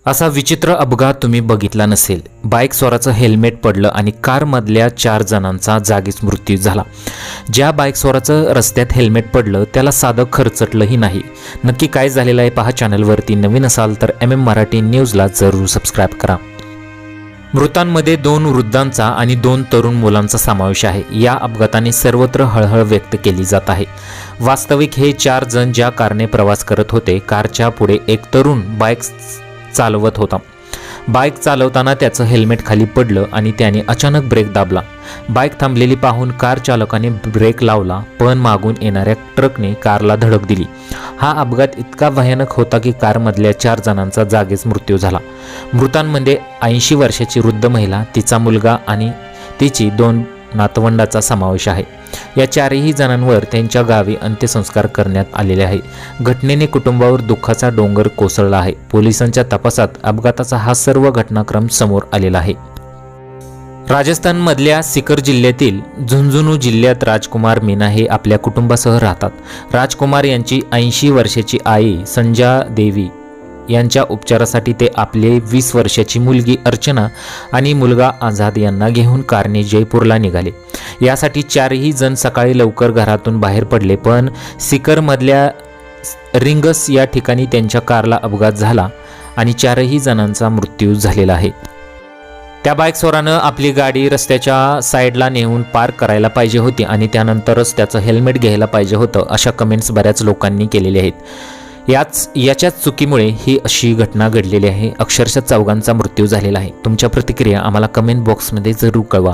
असा विचित्र अपघात तुम्ही बघितला नसेल। बाईक स्वाराचं हेल्मेट पडलं आणि कारमधल्या 4 जणांचा जागीच मृत्यू झाला। ज्या बाईक स्वाराचं रस्त्यात हेल्मेट पडलं त्याला साधं खरचटलंही नाही। नक्की काय झालेलं आहे पहा। चॅनलवरती नवीन असाल तर MM मराठी न्यूजला जरूर सबस्क्राईब करा। मृतांमध्ये 2 वृद्धांचा आणि 2 तरुण मुलांचा समावेश आहे। या अपघाताने सर्वत्र हळहळ व्यक्त केली जात आहे। वास्तविक हे 4 जण ज्या कारने प्रवास करत होते, कारच्या पुढे एक तरुण बाईक चालवत होता। बाईक चालवताना त्याचं हेल्मेट खाली पडलं आणि त्याने अचानक ब्रेक दाबला। बाईक थांबलेली पाहून कार चालकाने ब्रेक लावला, पण मागून येणाऱ्या ट्रकने कारला धडक दिली। हा अपघात इतका भयानक होता की कारमधल्या 4 जणांचा जागीच मृत्यू झाला। मृतांमध्ये 80 वर्षाची वृद्ध महिला, तिचा मुलगा आणि तिची 2 नातवंडाचा समावेश आहे। या 4ही जणांवर त्यांच्या गावी अंत्यसंस्कार करण्यात आलेले आहे। घटनेने कुटुंबावर दुःखाचा डोंगर कोसळला आहे। पोलिसांच्या तपासात अपघाताचा हा सर्व घटनाक्रम समोर आलेला आहे। राजस्थानमधल्या सिकर जिल्ह्यातील झुंझुनू जिल्ह्यात राजकुमार मीना हे आपल्या कुटुंबासह राहतात। राजकुमार यांची 80 वर्षाची आई संजा देवी यांच्या उपचारासाठी ते आपले 20 वर्षाची मुलगी अर्चना आणि मुलगा आझाद यांना घेऊन कारने जयपूरला निघाले। यासाठी 4ही जण सकाळी लवकर घरातून बाहेर पडले, पण सिकरमधल्या रिंगस या ठिकाणी त्यांच्या कारला अपघात झाला आणि 4ही जणांचा मृत्यू झालेला आहे। त्या बाईकस्वारानं आपली गाडी रस्त्याच्या साईडला नेऊन पार्क करायला पाहिजे होती आणि त्यानंतरच त्याचं हेल्मेट घ्यायला पाहिजे होतं, अशा कमेंट्स बऱ्याच लोकांनी केलेल्या आहेत। याच्याच चुकीमुळे ही अशी घटना घडलेली आहे। अक्षरशः 4घांचा मृत्यू झालेला आहे। तुमच्या प्रतिक्रिया आम्हाला कमेंट बॉक्समध्ये जरूर कळवा।